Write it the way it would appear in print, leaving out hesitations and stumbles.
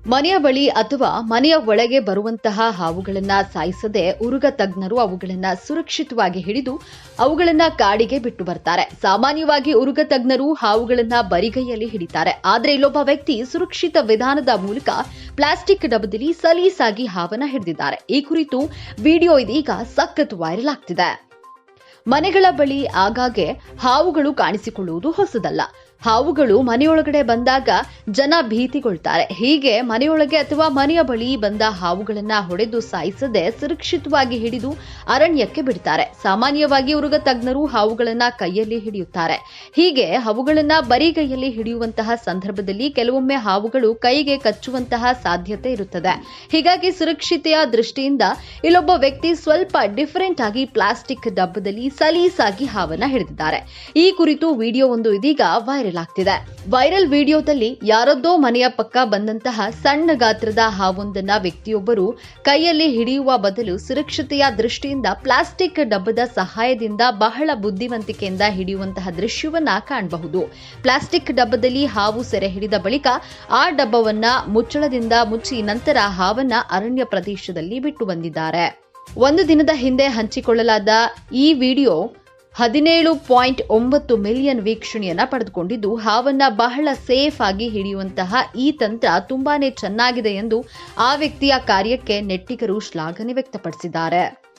ಮನೆಯ ಬಳಿ ಅಥವಾ ಮನೆಯ ಒಳಗೆ ಬರುವಂತಹ ಹಾವುಗಳನ್ನ ಸಾಯಿಸದೆ ಉರುಗ ತಜ್ಞರು ಅವುಗಳನ್ನ ಸುರಕ್ಷಿತವಾಗಿ ಹಿಡಿದು ಅವುಗಳನ್ನ ಕಾಡಿಗೆ ಬಿಟ್ಟು ಬರ್ತಾರೆ. ಸಾಮಾನ್ಯವಾಗಿ ಉರುಗ ತಜ್ಞರು ಹಾವುಗಳನ್ನ ಬರಿಗೈಯಲ್ಲಿ ಹಿಡಿತಾರೆ. ಆದ್ರೆ ಇಲ್ಲೊಬ್ಬ ವ್ಯಕ್ತಿ ಸುರಕ್ಷಿತ ವಿಧಾನದ ಮೂಲಕ ಪ್ಲಾಸ್ಟಿಕ್ ಡಬ್ಬದಲ್ಲಿ ಸಲೀಸಾಗಿ ಹಾವನ್ನ ಹಿಡಿದಿದ್ದಾರೆ. ಈ ಕುರಿತು ವಿಡಿಯೋ ಇದೀಗ ಸಖತ್ ವೈರಲ್ ಆಗ್ತಿದೆ. ಮನೆಗಳ ಬಳಿ ಆಗಾಗ್ಗೆ ಹಾವುಗಳು ಕಾಣಿಸಿಕೊಳ್ಳುವುದು ಹೊಸದಲ್ಲ. ಹಾವುಗಳು ಮನೆಯೊಳಗಡೆ ಬಂದಾಗ ಜನ ಭೀತಿಗೊಳ್ತಾರೆ. ಹೀಗೆ ಮನೆಯೊಳಗೆ ಅಥವಾ ಮನೆಯ ಬಳಿ ಬಂದ ಹಾವುಗಳನ್ನ ಹೊಡೆದು ಸಾಯಿಸದೆ ಸುರಕ್ಷಿತವಾಗಿ ಹಿಡಿದು ಅರಣ್ಯಕ್ಕೆ ಬಿಡ್ತಾರೆ. ಸಾಮಾನ್ಯವಾಗಿ ಉರುಗ ತಜ್ಞರು ಹಾವುಗಳನ್ನ ಕೈಯಲ್ಲಿ ಹಿಡಿಯುತ್ತಾರೆ. ಹೀಗೆ ಹಾವುಗಳನ್ನ ಬರಿಗೈಯಲ್ಲಿ ಹಿಡಿಯುವಂತಹ ಸಂದರ್ಭದಲ್ಲಿ ಕೆಲವೊಮ್ಮೆ ಹಾವುಗಳು ಕೈಗೆ ಕಚ್ಚುವಂತಹ ಸಾಧ್ಯತೆ ಇರುತ್ತದೆ. ಹೀಗಾಗಿ ಸುರಕ್ಷತೆಯ ದೃಷ್ಟಿಯಿಂದ ಇಲ್ಲೊಬ್ಬ ವ್ಯಕ್ತಿ ಸ್ವಲ್ಪ ಡಿಫರೆಂಟ್ ಆಗಿ ಪ್ಲಾಸ್ಟಿಕ್ ಡಬ್ಬದಲ್ಲಿ ಸಲೀಸಾಗಿ ಹಾವನ್ನ ಹಿಡಿದಿದ್ದಾರೆ. ಈ ಕುರಿತು ವಿಡಿಯೋ ಒಂದು ಇದೀಗ ವೈರಲ್ ಆಗ್ತಿದೆ. ವೈರಲ್ ವಿಡಿಯೋದಲ್ಲಿ ಯಾರದ್ದೋ ಮನೆಯ ಪಕ್ಕ ಬಂದಂತಹ ಸಣ್ಣ ಗಾತ್ರದ ಹಾವೊಂದನ್ನ ವ್ಯಕ್ತಿಯೊಬ್ಬರು ಕೈಯಲ್ಲಿ ಹಿಡಿಯುವ ಬದಲು ಸುರಕ್ಷತೆಯ ದೃಷ್ಟಿಯಿಂದ ಪ್ಲಾಸ್ಟಿಕ್ ಡಬ್ಬದ ಸಹಾಯದಿಂದ ಬಹಳ ಬುದ್ಧಿವಂತಿಕೆಯಿಂದ ಹಿಡಿಯುವಂತಹ ದೃಶ್ಯವನ್ನ ಕಾಣಬಹುದು. ಪ್ಲಾಸ್ಟಿಕ್ ಡಬ್ಬದಲ್ಲಿ ಹಾವು ಸೆರೆ ಹಿಡಿದ ಬಳಿಕ ಆ ಡಬ್ಬವನ್ನ ಮುಚ್ಚಳದಿಂದ ಮುಚ್ಚಿ ನಂತರ ಹಾವನ್ನ ಅರಣ್ಯ ಪ್ರದೇಶದಲ್ಲಿ ಬಿಟ್ಟು ಬಂದಿದ್ದಾರೆ. ಒಂದು ದಿನದ ಹಿಂದೆ ಹಂಚಿಕೊಳ್ಳಲಾದ ಈ ವಿಡಿಯೋ 17.9 ಮಿಲಿಯನ್ ವೀಕ್ಷಣೆಯನ್ನ ಪಡೆದುಕೊಂಡಿದ್ದು, ಹಾವನ್ನ ಬಹಳ ಸೇಫ್ ಆಗಿ ಹಿಡಿಯುವಂತಹ ಈ ತಂತ್ರ ತುಂಬಾನೇ ಚೆನ್ನಾಗಿದೆ ಎಂದು ಆ ವ್ಯಕ್ತಿಯ ಕಾರ್ಯಕ್ಕೆ ನೆಟ್ಟಿಗರು ಶ್ಲಾಘನೆ ವ್ಯಕ್ತಪಡಿಸಿದ್ದಾರೆ.